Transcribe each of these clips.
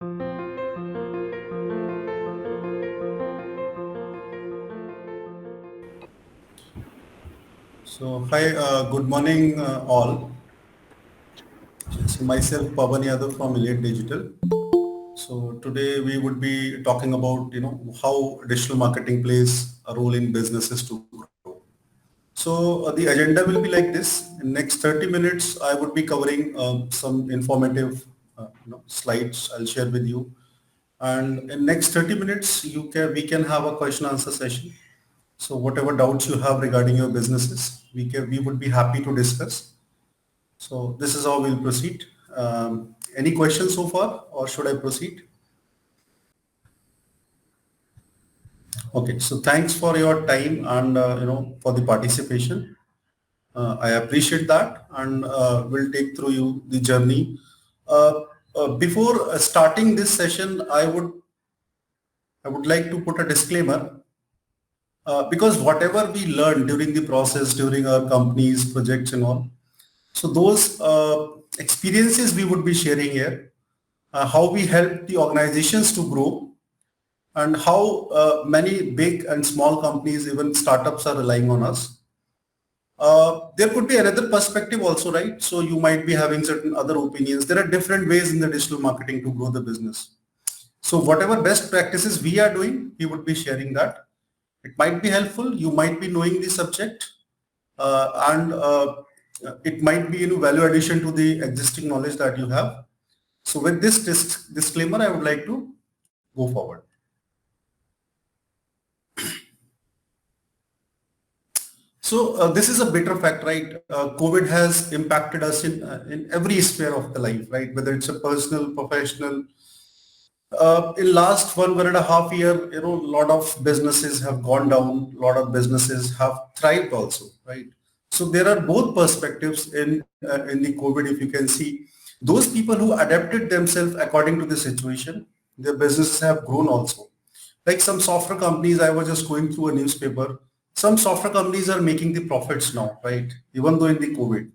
So, hi, good morning, all. So, myself, Pavan Yadav from Elate Digital. So, today we would be talking about, how digital marketing plays a role in businesses to grow. So, the agenda will be like this. In next 30 minutes, I would be covering some informative, slides I'll share with you. And in next 30 minutes, we can have a question answer session. So, whatever doubts you have regarding your businesses, we would be happy to discuss. So this is how we'll proceed. Any questions so far, or should I proceed? Okay, so thanks for your time and for the participation. I appreciate that, and we'll take through you the journey. Before starting this session, I would like to put a disclaimer, because whatever we learn during the process, during our company's projects and all, so those experiences we would be sharing here, how we help the organizations to grow, and how many big and small companies, even startups, are relying on us. There could be another perspective also, right? So you might be having certain other opinions. There are different ways in the digital marketing to grow the business. So whatever best practices we are doing, we would be sharing that. It might be helpful. You might be knowing the subject, and it might be value addition to the existing knowledge that you have. So with this disclaimer, I would like to go forward. So this is a bitter fact, right? COVID has impacted us in every sphere of the life, right? Whether it's a personal, professional. In last 1.5 year, a lot of businesses have gone down. A lot of businesses have thrived also, right? So there are both perspectives in the COVID. If you can see, those people who adapted themselves according to the situation, their businesses have grown also. Like some software companies, I was just going through a newspaper. Some software companies are making the profits now, right? Even though in the COVID.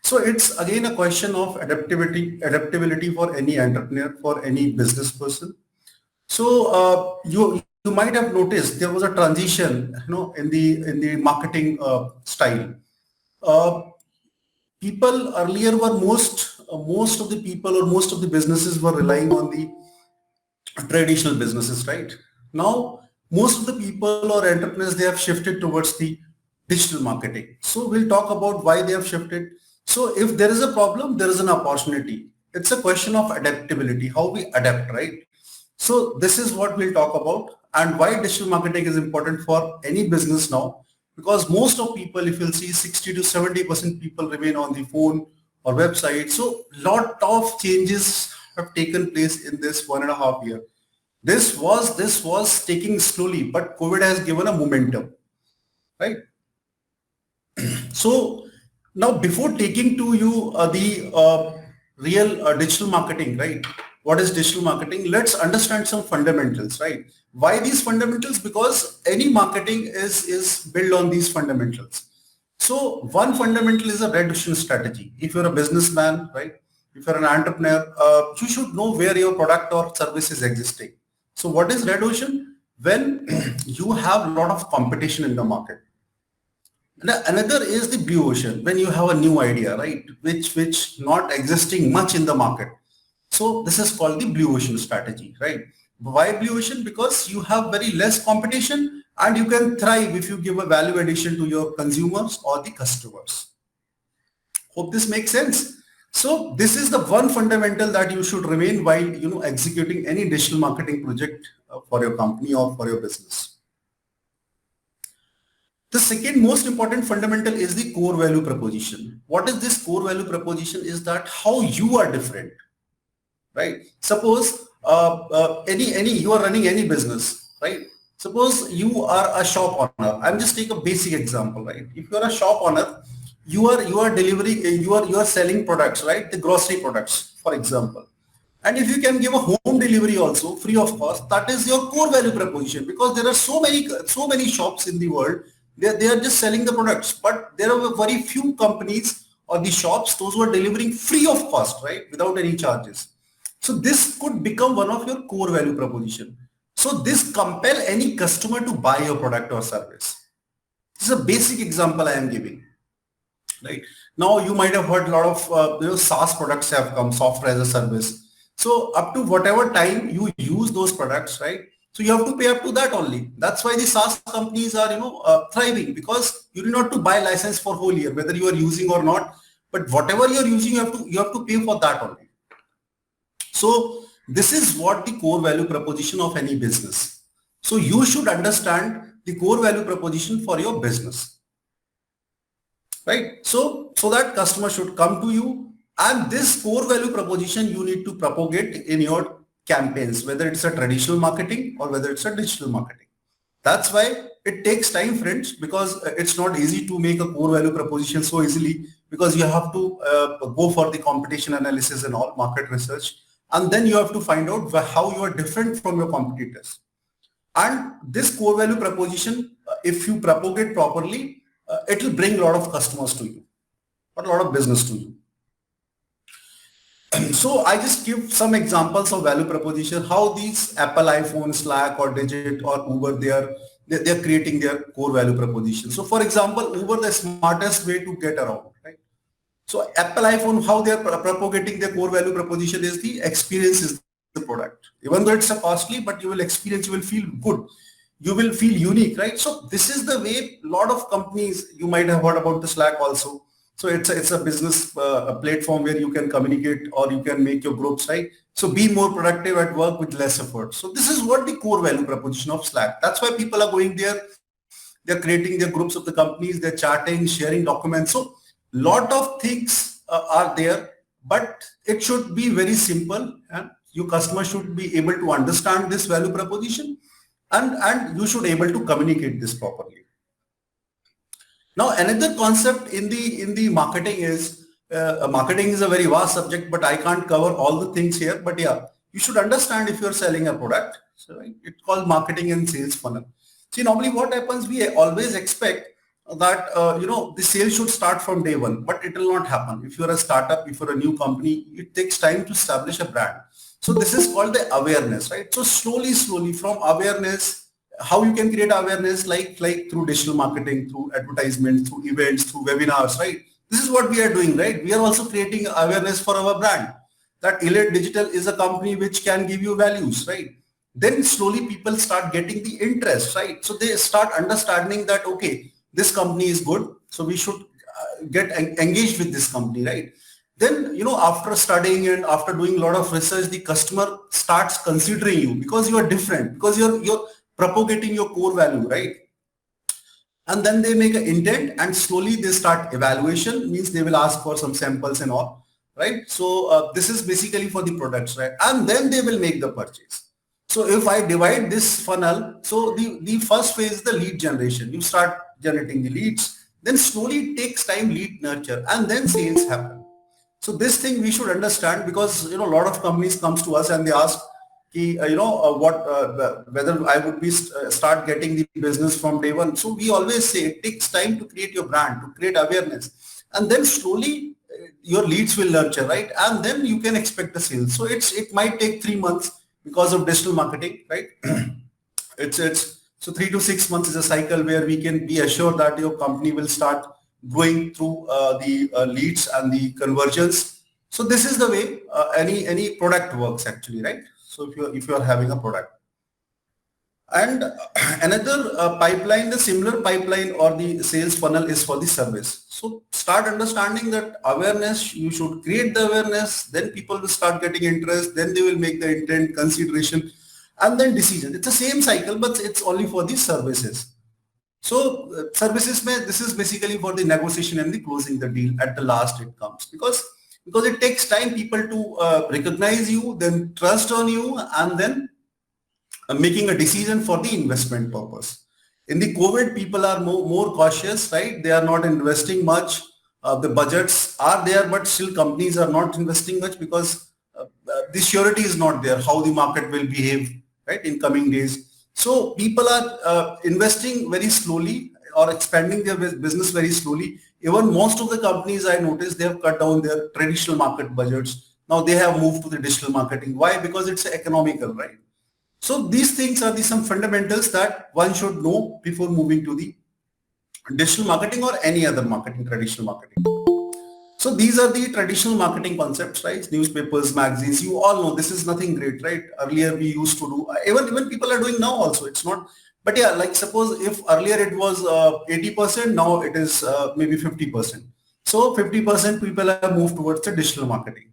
So it's again a question of adaptability for any entrepreneur, for any business person. So you might have noticed there was a transition, in the marketing style. Uh, People earlier were most of the people, or most of the businesses were relying on the traditional businesses, right? Now, most of the people or entrepreneurs, they have shifted towards the digital marketing. So we'll talk about why they have shifted. So if there is a problem, there is an opportunity. It's a question of adaptability, how we adapt, right? So this is what we'll talk about, and why digital marketing is important for any business now. Because most of people, if you'll see, 60 to 70% people remain on the phone or website. So lot of changes have taken place in this 1.5 year. This was taking slowly, but COVID has given a momentum, right? So now, before taking to you the real digital marketing, right? What is digital marketing? Let's understand some fundamentals, right? Why these fundamentals? Because any marketing is built on these fundamentals. So one fundamental is a red ocean strategy. If you're a businessman, right? If you're an entrepreneur, you should know where your product or service is existing. So what is red ocean? When you have a lot of competition in the market. Another is the blue ocean, when you have a new idea, right, which not existing much in the market. So this is called the blue ocean strategy, right? Why blue ocean? Because you have very less competition and you can thrive if you give a value addition to your consumers or the customers. Hope this makes sense. So this is the one fundamental that you should remain while executing any digital marketing project for your company or for your business. The second most important fundamental is the core value proposition. What is this core value proposition? Is that how you are different, right? Suppose any you are running any business, right? Suppose you are a shop owner. I'm just take a basic example, right? If you are a shop owner, you are delivering, you are selling products, right? The grocery products, for example. And if you can give a home delivery also free of cost, that is your core value proposition, because there are so many shops in the world. They are just selling the products, but there are very few companies or the shops, those who are delivering free of cost, right, without any charges. So this could become one of your core value proposition. So this compel any customer to buy your product or service. This is a basic example I am giving. Right now, you might have heard a lot of SaaS products have come, software as a service. So up to whatever time you use those products, right? So you have to pay up to that only. That's why the SaaS companies are thriving, because you do not to buy license for whole year, whether you are using or not. But whatever you are using, you have to pay for that only. So this is what the core value proposition of any business. So you should understand the core value proposition for your business, right? So that customer should come to you, and this core value proposition you need to propagate in your campaigns, whether it's a traditional marketing or whether it's a digital marketing. That's why it takes time, friends, because it's not easy to make a core value proposition so easily, because you have to go for the competition analysis and all market research, and then you have to find out how you are different from your competitors. And this core value proposition, if you propagate properly, it will bring a lot of customers to you, or a lot of business to you. So I just give some examples of value proposition, how these Apple, iPhone, Slack or Digit or Uber, they're creating their core value proposition. So for example, Uber, the smartest way to get around, right? So Apple, iPhone, how they're propagating their core value proposition is the experience is the product. Even though it's a costly, but you will experience, you will feel good. You will feel unique, right? So this is the way a lot of companies, you might have heard about the Slack also. So it's a business a platform where you can communicate or you can make your groups, right? So be more productive at work with less effort. So this is what the core value proposition of Slack. That's why people are going there. They're creating their groups of the companies. They're chatting, sharing documents. So lot of things are there, but it should be very simple, and your customer should be able to understand this value proposition, and you should able to communicate this properly. Now, another concept in the marketing is marketing is a very vast subject, but I can't cover all the things here. But yeah, you should understand if you're selling a product. So right, it's called marketing and sales funnel. See, normally what happens, we always expect that the sales should start from day one, but it will not happen. If you're a startup, if you're a new company, it takes time to establish a brand. So this is called the awareness, right? So slowly from awareness, how you can create awareness, like through digital marketing, through advertisements, through events, through webinars, right? This is what we are doing, right? We are also creating awareness for our brand, that Elate Digital is a company which can give you values, right? Then slowly people start getting the interest, right? So they start understanding that, okay, this company is good, so we should get engaged with this company, right? Then, after studying and after doing a lot of research, the customer starts considering you because you are different, because you're propagating your core value, right? And then they make an intent, and slowly they start evaluation, means they will ask for some samples and all, right? So this is basically for the products, right? And then they will make the purchase. So if I divide this funnel, so the first phase is the lead generation. You start generating the leads, then slowly it takes time, lead nurture, and then sales happen. So this thing we should understand, because a lot of companies comes to us and they ask, whether I would be start getting the business from day one. So we always say it takes time to create your brand, to create awareness, and then slowly your leads will nurture, right? And then you can expect the sales. So it might take 3 months because of digital marketing, right? So 3 to 6 months is a cycle where we can be assured that your company will start going through the leads and the conversions. So this is the way any product works actually, right? So if you are having a product. And another pipeline, the similar pipeline or the sales funnel is for the service. So start understanding that awareness, you should create the awareness, then people will start getting interest, then they will make the intent, consideration, and then decision. It's the same cycle, but it's only for the services. So services, this is basically for the negotiation and the closing the deal. At the last it comes, because it takes time people to recognize you, then trust on you, and then making a decision for the investment purpose. In the COVID, people are more cautious, right? They are not investing much. The budgets are there, but still companies are not investing much, because the surety is not there, how the market will behave, right, in coming days. So people are investing very slowly or expanding their business very slowly. Even most of the companies I noticed, they have cut down their traditional market budgets. Now they have moved to the digital marketing. Why? Because it's economical, right? So these things are the some fundamentals that one should know before moving to the digital marketing or any other marketing, traditional marketing. So these are the traditional marketing concepts, right? Newspapers, magazines, you all know this is nothing great, right? Earlier we used to do, even people are doing now also, it's not, but yeah, like suppose if earlier it was 80%, now it is maybe 50%. So 50% people have moved towards the digital marketing.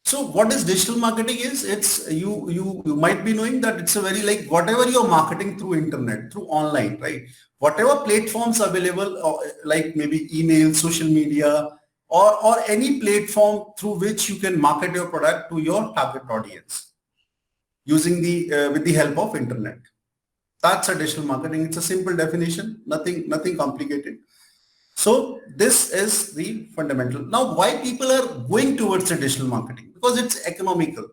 So what is digital marketing is, it's you might be knowing that it's a very like whatever you're marketing through internet, through online, right? Whatever platforms available, like maybe email, social media, or any platform through which you can market your product to your target audience using the with the help of internet. That's a digital marketing. It's a simple definition, nothing complicated. So this is the fundamental. Now, why people are going towards traditional marketing? Because it's economical.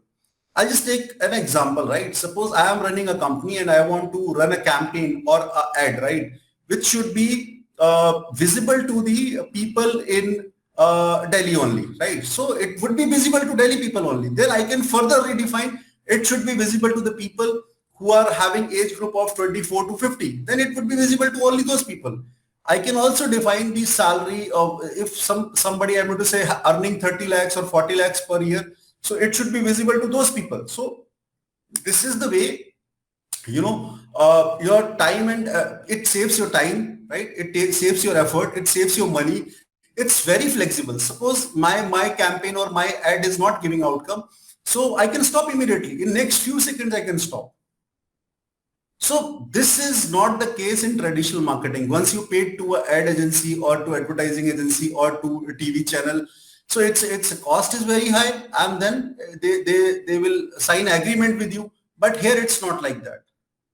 I'll just take an example, right? Suppose I am running a company and I want to run a campaign or a ad, right? Which should be visible to the people in Delhi only, right? So it would be visible to Delhi people only. Then I can further redefine it should be visible to the people who are having age group of 24 to 50. Then it would be visible to only those people. I can also define the salary of if somebody I'm going to say earning 30 lakhs or 40 lakhs per year. So it should be visible to those people. So this is the way, your time and it saves your time, right? It saves your effort. It saves your money. It's very flexible. Suppose my campaign or my ad is not giving outcome. So I can stop immediately. In next few seconds, I can stop. So this is not the case in traditional marketing. Once you paid to an ad agency or to advertising agency or to a TV channel, so its cost is very high, and then they will sign agreement with you. But here it's not like that.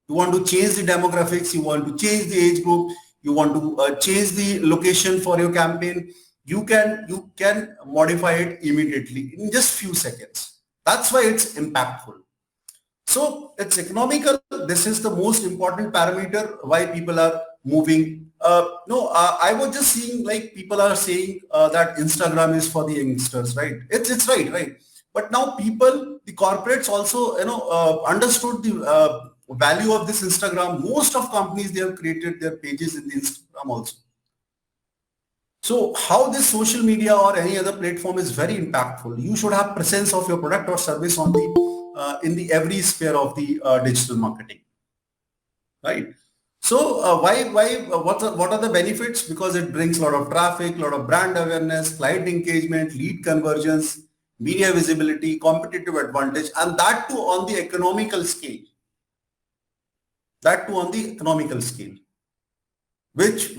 You want to change the demographics, you want to change the age group, you want to change the location for your campaign. You can modify it immediately in just few seconds. That's why it's impactful. So it's economical. This is the most important parameter why people are moving. I was just seeing like people are saying that Instagram is for the youngsters, right? It's right. But now people, the corporates also, understood the value of this Instagram. Most of companies, they have created their pages in the Instagram also. So how this social media or any other platform is very impactful. You should have presence of your product or service on the in the every sphere of the digital marketing, right? So what are the benefits? Because it brings a lot of traffic, a lot of brand awareness, client engagement, lead conversions, media visibility, competitive advantage, and that too on the economical scale.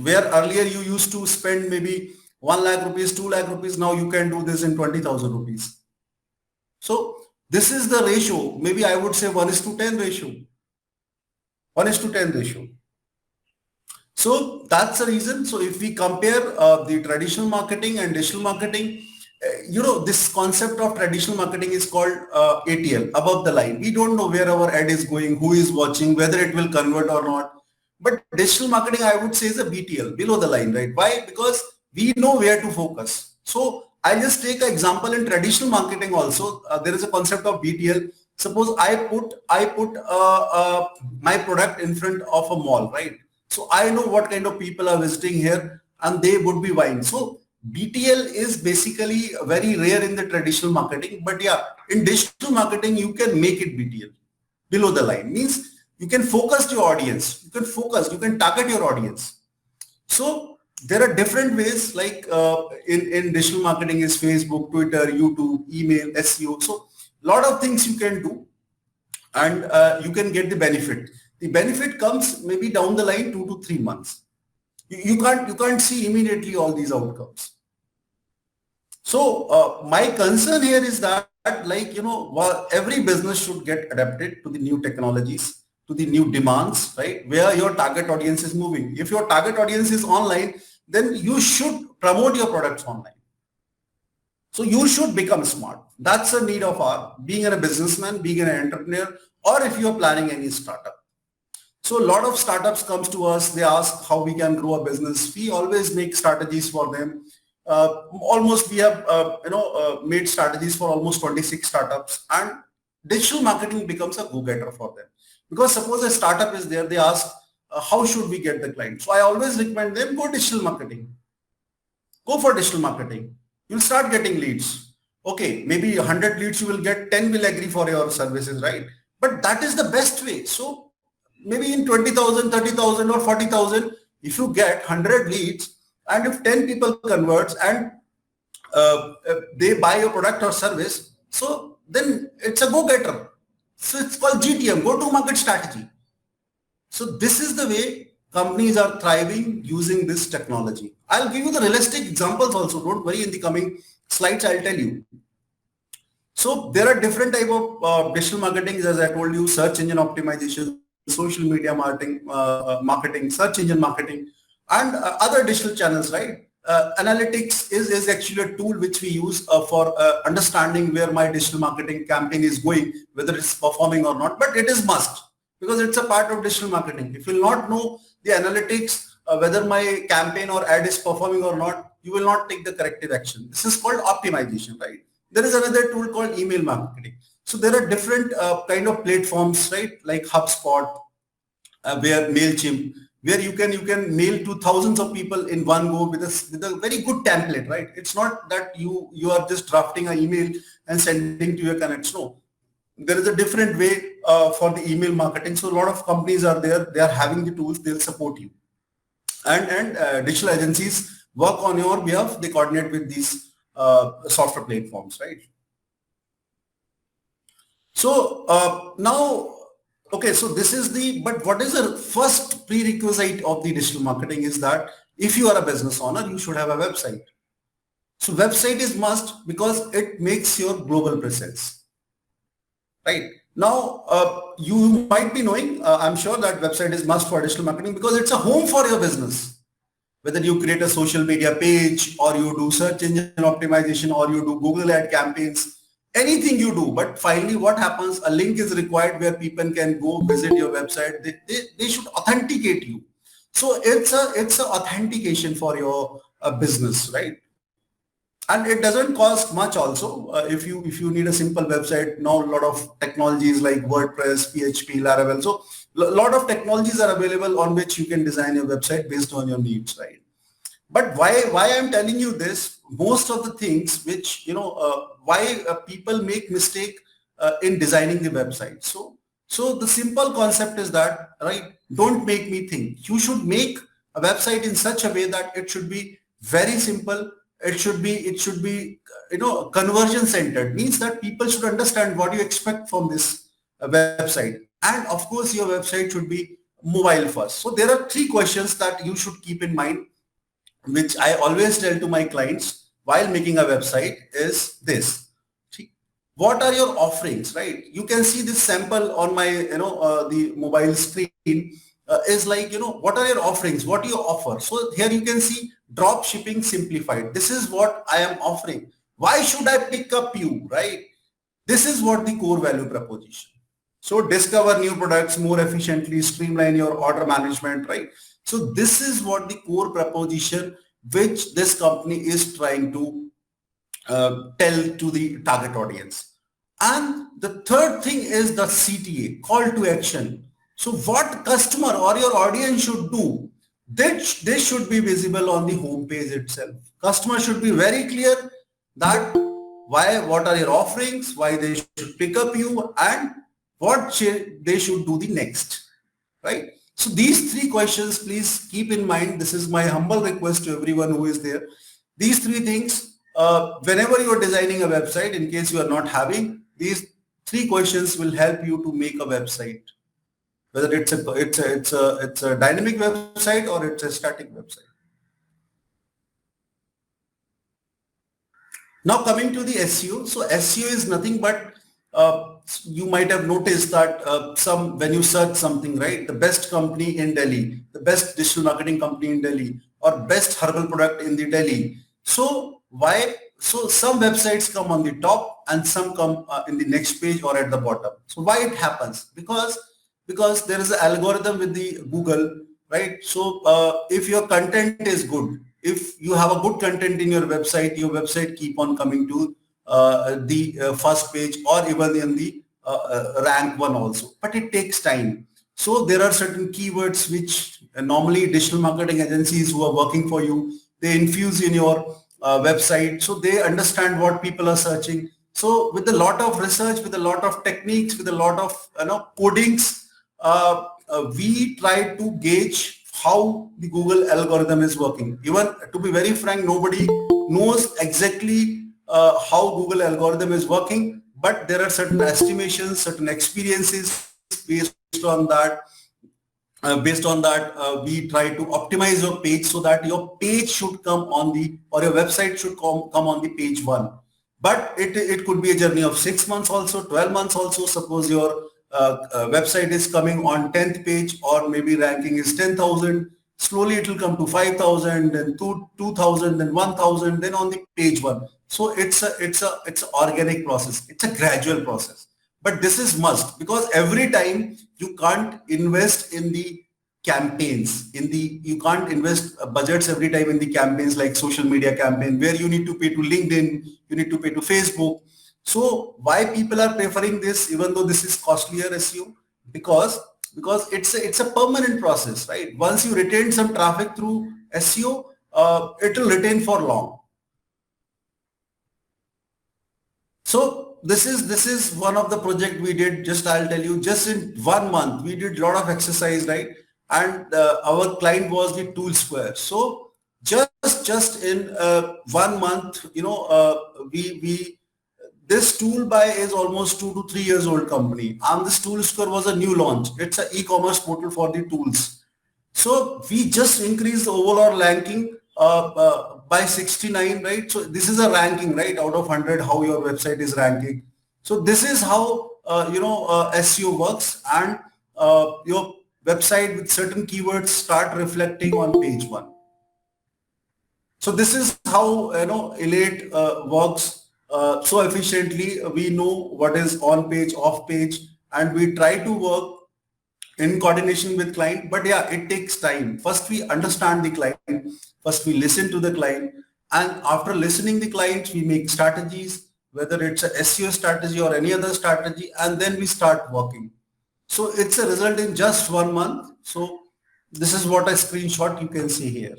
Where earlier you used to spend maybe 1 lakh rupees, 2 lakh rupees, now you can do this in 20,000 rupees. So this is the ratio. Maybe I would say 1:10 ratio. 1:10 ratio. So that's the reason. So if we compare the traditional marketing and digital marketing, this concept of traditional marketing is called ATL, above the line. We don't know where our ad is going, who is watching, whether it will convert or not. But digital marketing, I would say, is a BTL, below the line, right? Why? Because we know where to focus. So I'll just take an example in traditional marketing also. There is a concept of BTL. Suppose I put my product in front of a mall, right? So I know what kind of people are visiting here and they would be buying. So BTL is basically very rare in the traditional marketing, but yeah, in digital marketing, you can make it BTL, below the line. Means you can focus your audience. You can target your audience. So there are different ways, like in digital marketing is Facebook, Twitter, YouTube, email, SEO. So a lot of things you can do, and you can get the benefit. The benefit comes maybe down the line 2 to 3 months. You can't see immediately all these outcomes. So my concern here is that every business should get adapted to the new technologies, to the new demands, right? Where your target audience is moving. If your target audience is online, then you should promote your products online. So you should become smart. That's a need of our being a businessman, being an entrepreneur, or if you're planning any startup. So a lot of startups comes to us. They ask how we can grow a business. We always make strategies for them. almost we have made strategies for almost 26 startups, and digital marketing becomes a go-getter for them. Because suppose a startup is there, they ask, how should we get the client? So I always recommend them, go digital marketing. Go for digital marketing. You'll start getting leads. Okay, maybe 100 leads you will get, 10 will agree for your services, right? But that is the best way. So maybe in 20,000, 30,000 or 40,000, if you get 100 leads and if 10 people converts and they buy your product or service, so then it's a go-getter. So it's called GTM, go-to-market strategy. So this is the way companies are thriving using this technology. I'll give you the realistic examples also. Don't worry, in the coming slides, I'll tell you. So there are different type of digital marketing, as I told you, search engine optimization, social media marketing, search engine marketing, and other digital channels, right? Analytics is actually a tool which we use for understanding where my digital marketing campaign is going, whether it's performing or not, but it is must because it's a part of digital marketing. If you will not know the analytics, whether my campaign or ad is performing or not, you will not take the corrective action. This is called optimization, right? There is another tool called email marketing. So there are different kind of platforms, right? Like HubSpot, where MailChimp, where you can mail to thousands of people in one go with a very good template, right? It's not that you are just drafting an email and sending to your connects. No, there is a different way for the email marketing. So a lot of companies are there. They are having the tools. They'll support you. And digital agencies work on your behalf. They coordinate with these software platforms, right? So now, okay, so this is but what is the first prerequisite of the digital marketing is that if you are a business owner, you should have a website. So website is must because it makes your global presence, right? Now, you might be knowing, I'm sure that website is must for digital marketing because it's a home for your business. Whether you create a social media page or you do search engine optimization or you do Google ad campaigns, anything you do, but finally what happens, a link is required where people can go visit your website. They should authenticate you. So it's a authentication for your business, right? And it doesn't cost much also. If you need a simple website, now a lot of technologies like WordPress, PHP, Laravel. So a lot of technologies are available on which you can design your website based on your needs, right? But why I'm telling you this, most of the things which, why people make mistake in designing the website. So the simple concept is that, right, don't make me think. You should make a website in such a way that it should be very simple. It should be conversion centered, means that people should understand what you expect from this website. And of course, your website should be mobile first. So there are 3 questions that you should keep in mind, which I always tell to my clients while making a website is this. What are your offerings, right? You can see this sample on my, the mobile screen is like, what are your offerings? What do you offer? So here you can see drop shipping simplified. This is what I am offering. Why should I pick up you, right? This is what the core value proposition. So discover new products more efficiently, streamline your order management, right? So this is what the core proposition which this company is trying to tell to the target audience. And the third thing is the CTA, call to action. So what customer or your audience should do, this should be visible on the home page itself. Customer should be very clear that what are your offerings, why they should pick up you, and what they should do the next, right? So these 3 questions, please keep in mind. This is my humble request to everyone who is there. These 3 things, whenever you are designing a website, in case you are not having, these 3 questions will help you to make a website. Whether it's a dynamic website or it's a static website. Now coming to the SEO. So SEO is nothing but you might have noticed that when you search something, right, the best company in Delhi, the best digital marketing company in Delhi, or best herbal product in the Delhi. So why? So some websites come on the top and some come in the next page or at the bottom. So why it happens? Because there is an algorithm with the Google, right? So if your content is good, if you have a good content in your website keep on coming to the first page or even in the rank one also. But it takes time. So there are certain keywords which normally digital marketing agencies who are working for you, they infuse in your website. So they understand what people are searching. So with a lot of research, with a lot of techniques, with a lot of codings, we try to gauge how the Google algorithm is working. Even to be very frank, nobody knows exactly how Google algorithm is working, but there are certain estimations, certain experiences based on that, we try to optimize your page so that your page should come on the, or your website should come on the page one. But it could be a journey of 6 months also, 12 months also. Suppose your website is coming on 10th page, or maybe ranking is 10,000. Slowly it will come to 5,000, then 2,000, then 1,000, then on the page one. So it's a organic process. It's a gradual process. But this is must, because every time you can't invest in the campaigns, you can't invest budgets every time in the campaigns like social media campaign, where you need to pay to LinkedIn, you need to pay to Facebook. So why people are preferring this, even though this is costlier SEO? Because it's a permanent process, right? Once you retain some traffic through SEO, it will retain for long. So this is one of the project we did. Just I'll tell you, just in 1 month we did a lot of exercise, right? And our client was the Tool Square. So just in 1 month, we this tool buy is almost 2 to 3 years old company, and this Tool Square was a new launch. It's an e-commerce portal for the tools. So we just increased the overall ranking by 69, right? So this is a ranking, right, out of 100, how your website is ranking. So this is how SEO works, and your website with certain keywords start reflecting on page one. So this is how Elate works so efficiently. We know what is on page, off page, and we try to work in coordination with client. But yeah, it takes time. First we understand the client, first we listen to the client, and after listening the clients, we make strategies, whether it's a SEO strategy or any other strategy, and then we start working. So it's a result in just 1 month. So this is what a screenshot you can see here,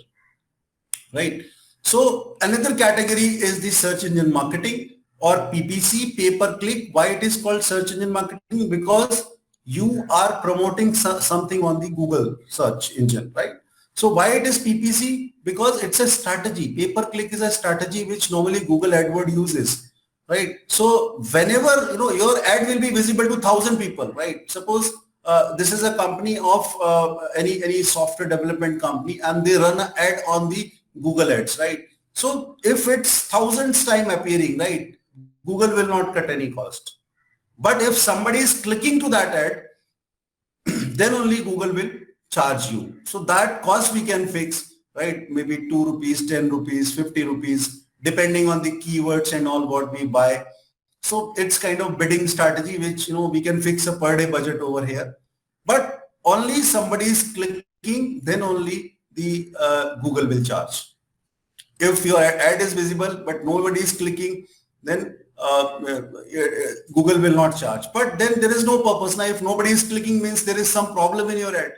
right? So another category is the search engine marketing, or PPC, pay per click. Why it is called search engine marketing? Because you are promoting something on the Google search engine, right? So why it is PPC? Because it's a strategy. Pay per click is a strategy which normally Google AdWords uses, right? So whenever your ad will be visible to 1,000 people, right? Suppose this is a company of any software development company, and they run an ad on the Google Ads, right? So if it's thousands time appearing, right, Google will not cut any cost. But if somebody is clicking to that ad, then only Google will charge you. So that cost we can fix, right? Maybe 2 rupees, 10 rupees, 50 rupees, depending on the keywords and all what we buy. So it's kind of bidding strategy, which we can fix a per day budget over here. But only somebody is clicking, then only the Google will charge. If your ad is visible but nobody is clicking, then Google will not charge. But then there is no purpose. Now if nobody is clicking, means there is some problem in your ad.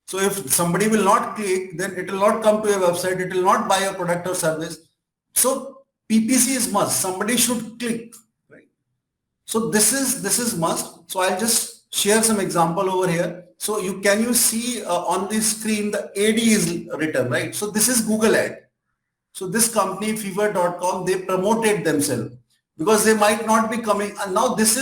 So if somebody will not click, then it will not come to your website, it will not buy your product or service. So PPC is must. Somebody should click, right? So this is must. So I'll just share some example over here. So can you see on the screen the AD is written, right? So this is Google ad. So this company fever.com, they promoted themselves because they might not be coming. And now this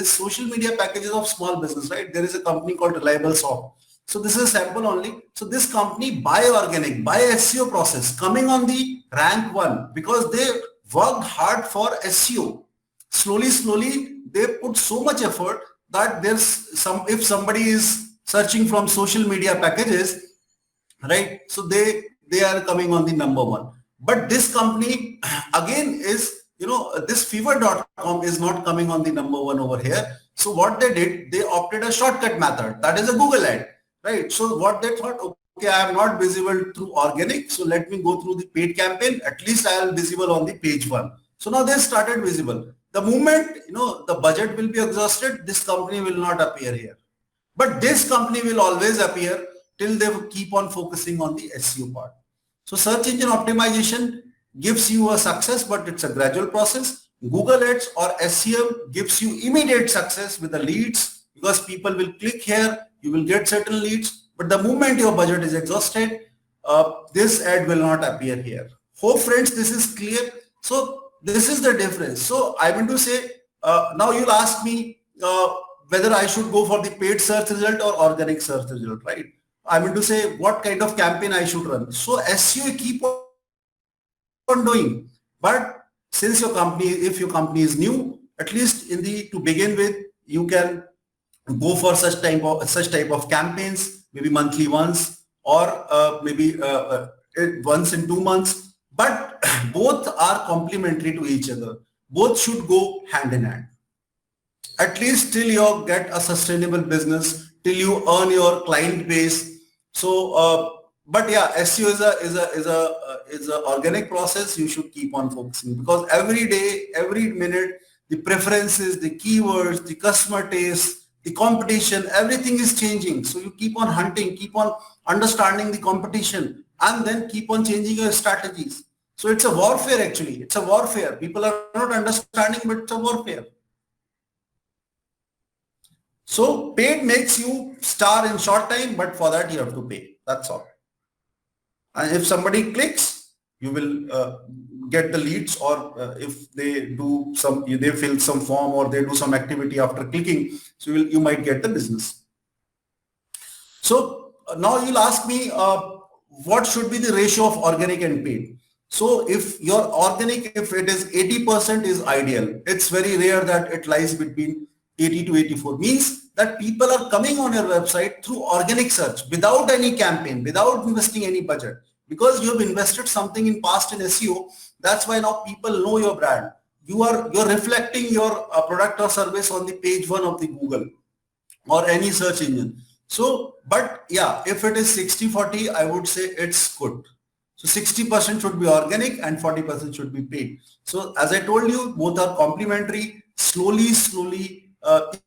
social media packages of small business, right? There is a company called Reliable Shop. So this is a sample only. So this company by organic, by SEO process coming on the rank one because they worked hard for SEO. Slowly, they put so much effort that if somebody is searching from social media packages, right? So they are coming on the number one. But this company again is, this fever.com is not coming on the number one over here. So what they did, they opted a shortcut method. That is a Google ad, right? So what they thought, okay, I am not visible through organic, so let me go through the paid campaign. At least I am visible on the page one. So now they started visible. The moment the budget will be exhausted, this company will not appear here. But this company will always appear till they keep on focusing on the SEO part. So search engine optimization gives you a success, but it's a gradual process. Google Ads or SEM gives you immediate success with the leads because people will click here, you will get certain leads, but the moment your budget is exhausted, this ad will not appear here. Hope friends this is clear. So this is the difference. So I want to say, now you'll ask me whether I should go for the paid search result or organic search result, right? I mean to say what kind of campaign I should run. So SEO keep on doing, but since your company, if your company is new, at least to begin with, you can go for such type of campaigns, maybe monthly once or maybe once in 2 months. But both are complementary to each other. Both should go hand in hand. At least till you get a sustainable business, till you earn your client base. So, but yeah, SEO is a organic process. You should keep on focusing because every day, every minute, the preferences, the keywords, the customer taste, the competition, everything is changing. So you keep on hunting, keep on understanding the competition, and then keep on changing your strategies. So it's a warfare actually. It's a warfare. People are not understanding, but it's a warfare. So paid makes you star in short time, but for that you have to pay. That's all. And if somebody clicks, you will get the leads, or if they fill some form or they do some activity after clicking, so you might get the business. So now you'll ask me what should be the ratio of organic and paid. So if your organic, if it is 80% is ideal, it's very rare that it lies between 80 to 84, means that people are coming on your website through organic search without any campaign, without investing any budget, because you have invested something in past in SEO. That's why now people know your brand. You're reflecting your product or service on the page one of the Google or any search engine. So, but yeah, if it is 60-40, I would say it's good. So 60% should be organic and 40% should be paid. So as I told you, both are complementary. Slowly,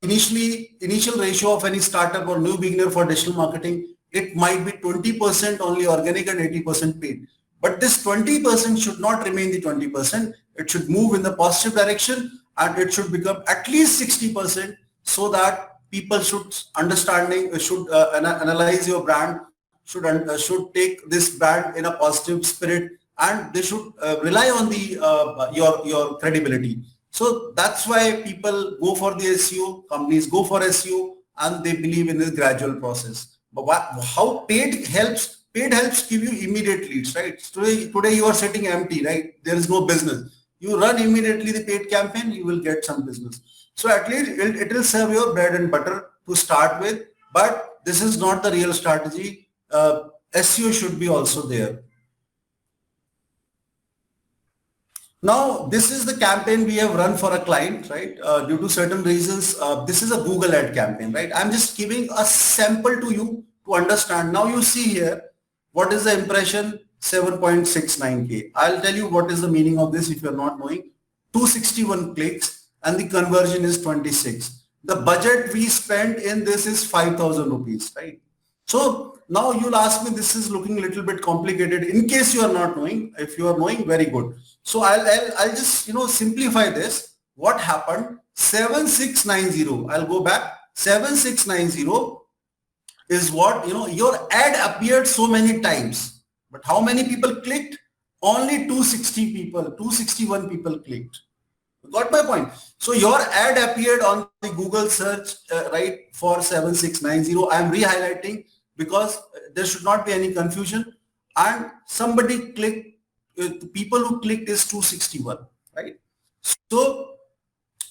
initial ratio of any startup or new beginner for digital marketing, it might be 20% only organic and 80% paid. But this 20% should not remain the 20%. It should move in the positive direction and it should become at least 60% so that people should analyze your brand, should take this brand in a positive spirit, and they should rely on the your credibility. So that's why people go for the SEO, companies go for SEO, and they believe in this gradual process. But how paid helps? Paid helps give you immediate leads, right? Today you are sitting empty, right? There is no business. You run immediately the paid campaign, you will get some business. So at least it will serve your bread and butter to start with, but this is not the real strategy. SEO should be also there. Now, this is the campaign we have run for a client, right? Due to certain reasons, this is a Google ad campaign, right? I'm just giving a sample to you to understand. Now you see here, what is the impression? 7.69K. I'll tell you what is the meaning of this if you're not knowing. 261 clicks and the conversion is 26. The budget we spent in this is 5,000 rupees, right? So now you'll ask me, this is looking a little bit complicated. In case you are not knowing, if you are knowing, very good. So I'll just simplify this. What happened? 7690. I'll go back. 7690 is what your ad appeared so many times, but how many people clicked? Only 260 people, 261 people clicked. Got my point? So your ad appeared on the Google search, right, for 7690. I am re-highlighting because there should not be any confusion. And somebody clicked, the people who clicked is 261, right? So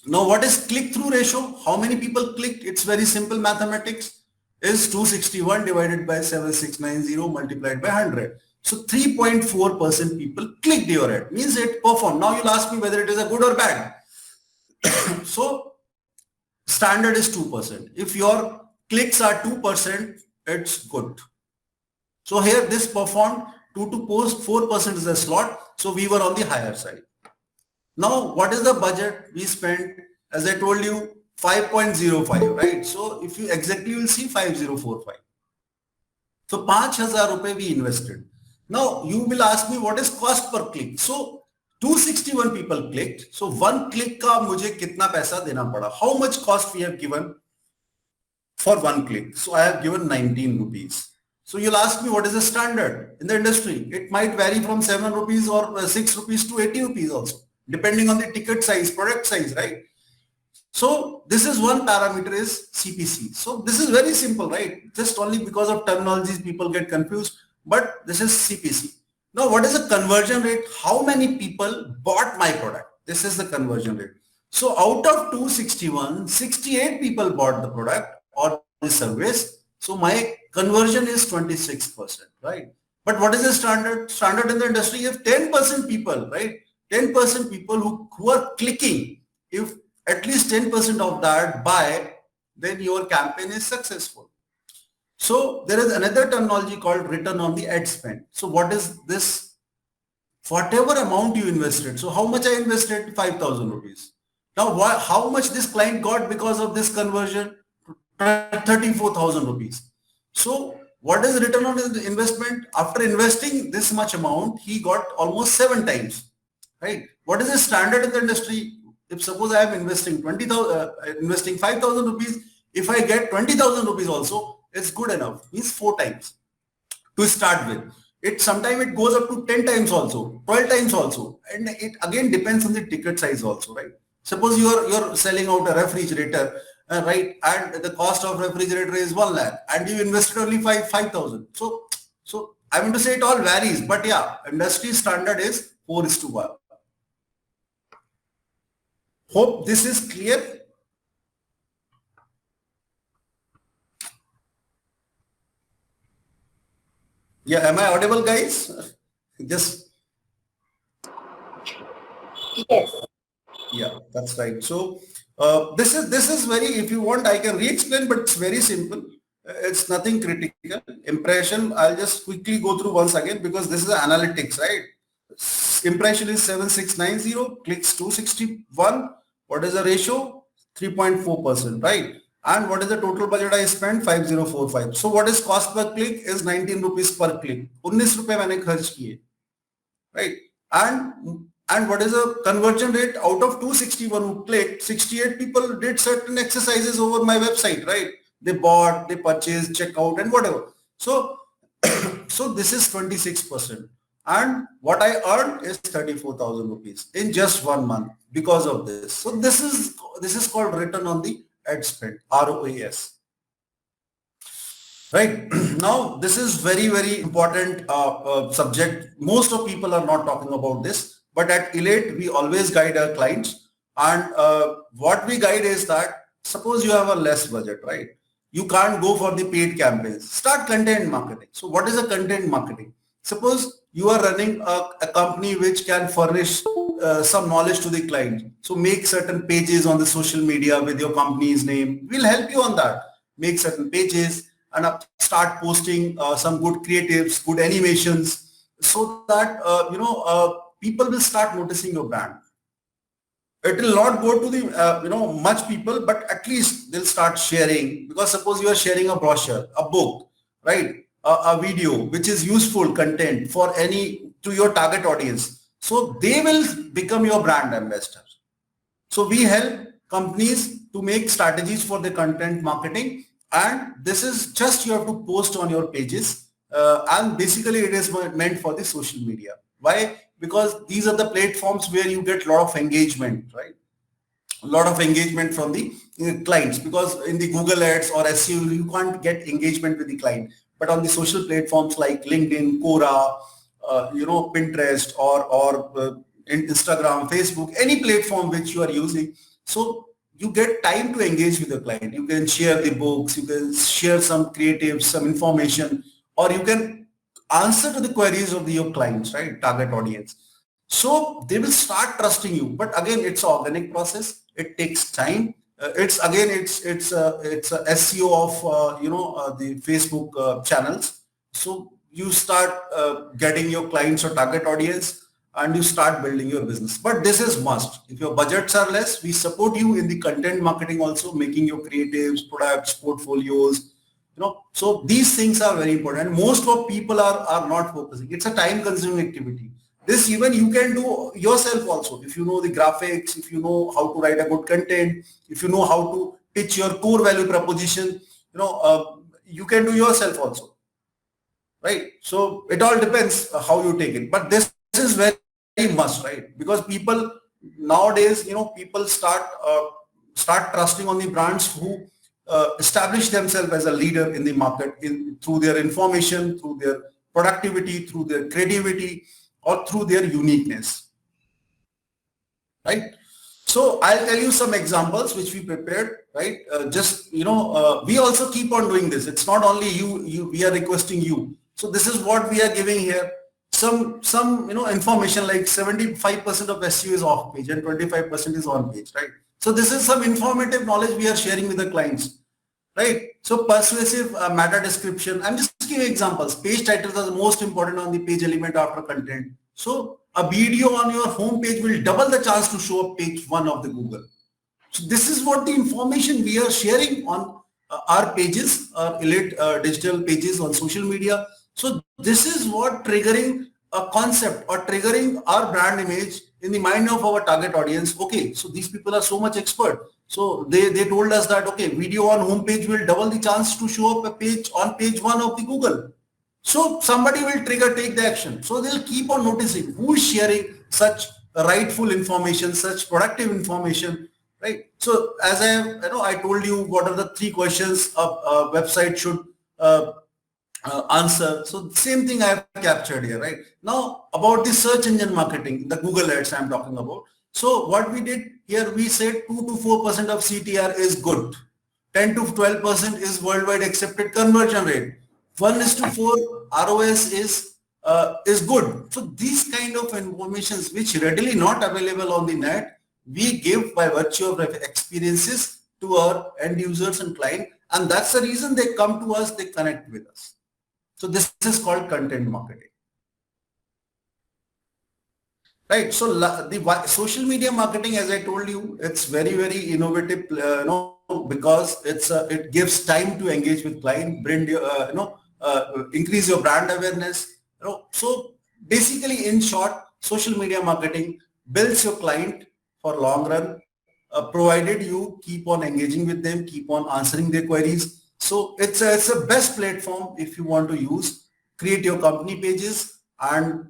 now what is click-through ratio? How many people clicked? It's very simple mathematics. Is 261 divided by 7690 multiplied by 100. So 3.4% people clicked your ad, means it performed. Now you'll ask me whether it is a good or bad. So standard is 2%. If your clicks are 2%, it's good. So here this performed 2 to post 4% is the slot. So we were on the higher side. Now, what is the budget we spent? As I told you, 5.05, right? So if you exactly will see 5045. So 5,000 rupees we invested. Now you will ask me what is cost per click. So 261 people clicked. So one click का मुझे कितना पैसा देना पड़ा? How much cost we have given for one click? So I have given 19 rupees. So you'll ask me what is the standard in the industry? It might vary from 7 rupees or 6 rupees to 80 rupees also, depending on the ticket size, product size, right? So this is one parameter is CPC. So this is very simple, right? Just only because of terminologies people get confused, but this is CPC. Now what is the conversion rate? How many people bought my product? This is the conversion rate. So out of 261, 68 people bought the product or the service. So my conversion is 26%, right? But what is the standard? Standard in the industry, if 10% people, right? 10% people who are clicking, if at least 10% of that buy, then your campaign is successful. So there is another terminology called return on the ad spend. So what is this? Whatever amount you invested. So how much I invested? 5,000 rupees. Now how much this client got because of this conversion? 34,000 rupees. So what is return on his investment? After investing this much amount, he got almost 7 times, right? What is the standard in the industry? If suppose I am investing 5,000 rupees, if I get 20,000 rupees also, it's good enough. Means 4 times to start with. It sometimes it goes up to 10 times also, 12 times also, and it again depends on the ticket size also, right? Suppose you're selling out a refrigerator, right? And the cost of refrigerator is 1 lakh, and you invested only 5,000. So I mean to say it all varies, but yeah, industry standard is 4:1. Hope this is clear. Yeah, am I audible, guys? Just Yes. yeah, that's right. So this is very. If you want, I can re-explain, but it's very simple. It's nothing critical. Impression. I'll just quickly go through once again because this is analytics, right? Impression is 7690, clicks 261. What is the ratio? 3.4%, right? And what is the total budget I spent? 5045. So what is cost per click is 19 rupees per click. 19 रुपए मैंने खर्च किए, right? And what is the conversion rate? Out of 261 who clicked, 68 people did certain exercises over my website, right? They bought, they purchased, check out and whatever. So so this is 26%. And what I earned is 34,000 rupees in just 1 month because of this. So this is called return on the ad spend, ROAS. Right. Now, this is very important subject. Most of people are not talking about this, but at Elate, we always guide our clients. And what we guide is that suppose you have a less budget, right? You can't go for the paid campaigns. Start content marketing. So what is a content marketing? Suppose you are running a company which can furnish some knowledge to the client. So make certain pages on the social media with your company's name. We'll help you on that. Make certain pages and start posting some good creatives, good animations, so that people will start noticing your brand. It will not go to the much people, but at least they'll start sharing, because suppose you are sharing a brochure, a book, right, a video which is useful content for to your target audience, so they will become your brand ambassador. So we help companies to make strategies for the content marketing, and this is just you have to post on your pages, and basically it is meant for the social media. Why? Because these are the platforms where you get a lot of engagement, right? A lot of engagement from the clients, because in the Google ads or SEO you can't get engagement with the client, but on the social platforms like LinkedIn, Quora, Pinterest or Instagram, Facebook, any platform which you are using, so you get time to engage with the client. You can share the books, you can share some creatives, some information, or you can answer to the queries of your clients, right? Target audience. So they will start trusting you. But again, it's an organic process. It takes time. It's a SEO of the Facebook channels. So you start getting your clients or target audience, and you start building your business. But this is must. If your budgets are less, we support you in the content marketing also, making your creatives, products, portfolios, so these things are very important, and most of people are not focusing. It's a time consuming activity. This even you can do yourself also. If you know the graphics, if you know how to write a good content, if you know how to pitch your core value proposition, you can do yourself also, right? So it all depends how you take it. But this is very must, right? Because people nowadays, people start trusting on the brands who establish themselves as a leader in the market through their information, through their productivity, through their creativity, or through their uniqueness, right? So I'll tell you some examples which we prepared, right? We also keep on doing this. It's not only we are requesting you. So this is what we are giving here. Some information like 75% of SEO is off page and 25% is on page, right? So this is some informative knowledge we are sharing with the clients, right? So persuasive meta description. I'm just giving examples. Page titles are the most important on the page element after content. So a video on your home page will double the chance to show up page 1 of the Google. So this is what the information we are sharing on our pages, our Elate Digital pages on social media. So this is what triggering a concept or triggering our brand image in the mind of our target audience. Okay, so these people are so much expert. So they told us that, okay, video on homepage will double the chance to show up a page on page 1 of the Google. So somebody will take the action. So they'll keep on noticing who is sharing such rightful information, such productive information, right? So as I told you what are the 3 questions a website should answer. So same thing I have captured here, right? Now about the search engine marketing, the Google ads I'm talking about. So what we did here, we said 2 to 4% of CTR is good. 10 to 12% is worldwide accepted conversion rate. 1:4 ROS is good. So these kind of informations which readily not available on the net, we give by virtue of experiences to our end users and client, and that's the reason they come to us, they connect with us. So this is called content marketing. Right. So the social media marketing, as I told you, it's very, very innovative, because it gives time to engage with client, increase your brand awareness. So basically, in short, social media marketing builds your client for long run, provided you keep on engaging with them, keep on answering their queries. So it's a best platform if you want to use, create your company pages, and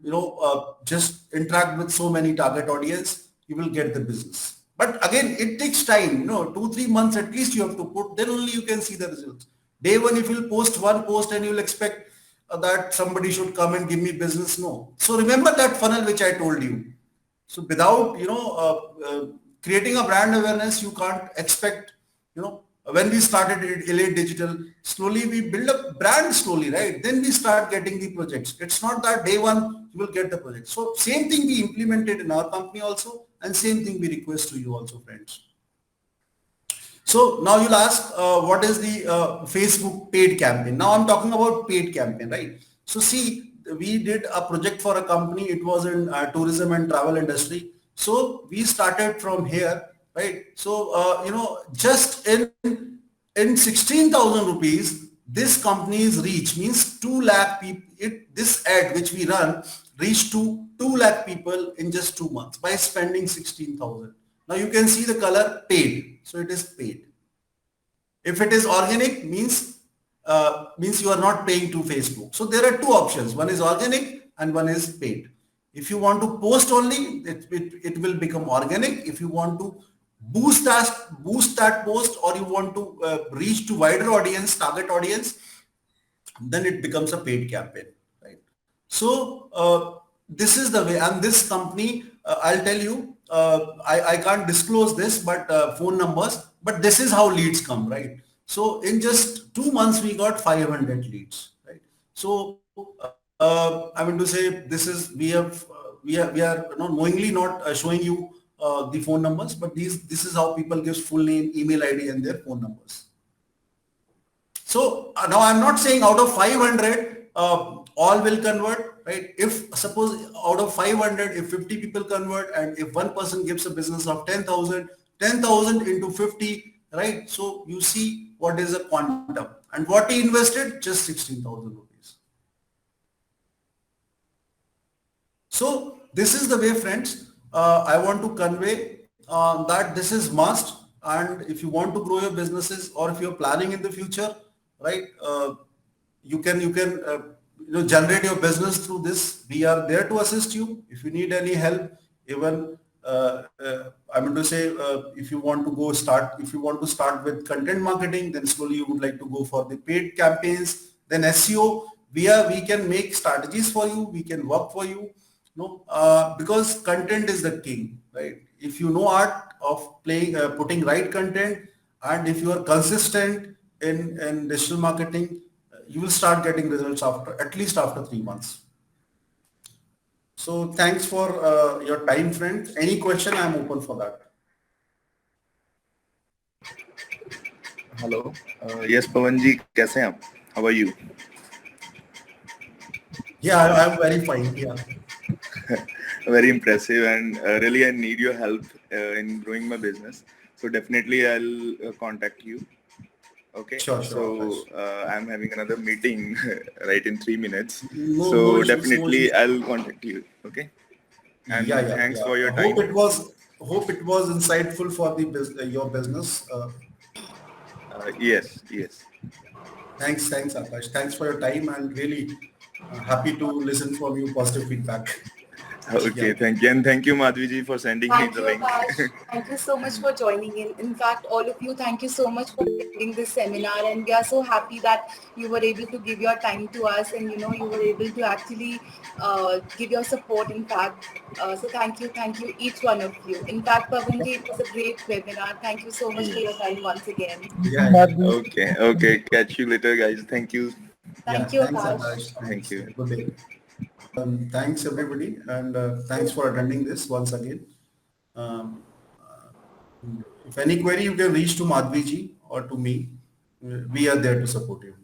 just interact with so many target audience, you will get the business. But again, it takes time, 2-3 months at least you have to put, then only you can see the results. Day one, if you'll post one post and you'll expect that somebody should come and give me business, no. So remember that funnel which I told you. So without creating a brand awareness, you can't expect, when we started Elate Digital, slowly we build a brand slowly, right? Then we start getting the projects. It's not that day one you will get the project. So same thing we implemented in our company also, and same thing we request to you also, friends. So now you'll ask, what is the Facebook paid campaign? Now I'm talking about paid campaign, right? So see, we did a project for a company. It was in tourism and travel industry. So we started from here, right? So, just in 16,000 rupees, this company's reach means 2 lakh people. This ad which we run reached to 2 lakh people in just 2 months by spending 16,000. Now you can see the color paid. So it is paid. If it is organic, means you are not paying to Facebook. So there are 2 options. One is organic and one is paid. If you want to post only, it will become organic. If you want to boost that post, or you want to reach to wider audience, target audience, then it becomes a paid campaign, right? So this is the way. And this company, I'll tell you, I can't disclose this, but phone numbers, but this is how leads come, right? So in just 2 months, we got 500 leads, right? So I mean to say, this is, we are knowingly not showing you the phone numbers, but this is how people give full name, email ID, and their phone numbers. So now I'm not saying out of 500, all will convert, right? If suppose out of 500, if 50 people convert, and if one person gives a business of 10,000, 10,000 into 50, right? So you see what is a quantum, and what he invested, just 16,000 rupees. So this is the way, friends, I want to convey that this is must. And if you want to grow your businesses, or if you're planning in the future, right, you can generate your business through this. We are there to assist you. If you need any help, even I mean to say, if you want to if you want to start with content marketing, then slowly you would like to go for the paid campaigns, then SEO. We can make strategies for you. We can work for you. No, because content is the king, right? If you know art of putting right content, and if you are consistent in digital marketing, you will start getting results after at least after 3 months. So thanks for your time, friend. Any question, I'm open for that. Hello. Yes, Pawan ji, कैसे हैं आप? How are you? Yeah, I'm very fine. Yeah. Very impressive, and really I need your help in growing my business. So definitely I'll contact you. Okay. Sure, So Akash. I'm having another meeting right in 3 minutes. No So issues, no definitely issues. I'll contact you. Okay. Yeah, And yeah, thanks yeah. for your I time. hope it was insightful for the your business. Yes, yes. Thanks, Akash. Thanks for your time, and really happy to listen from you positive feedback. Okay, Yeah. thank you. And thank you, Madhvi ji, for sending me Thank the you, link. Akash. Thank you so much for joining in. In fact, all of you, thank you so much for attending this seminar. And we are so happy that you were able to give your time to us, and you were able to actually give your support. In fact, so thank you, each one of you. In fact, Pavanji, it was a great webinar. Thank you so much for your Yes. time once again. Yeah, yeah. Okay, okay. Catch you later, guys. Thank you. Thank Yeah, you, thanks, Akash. Akash. Thank Thanks. you. Yeah, good day. Thanks, everybody, and thanks for attending this once again. Um, if any query, you can reach to Madhvi ji or to me. We are there to support you.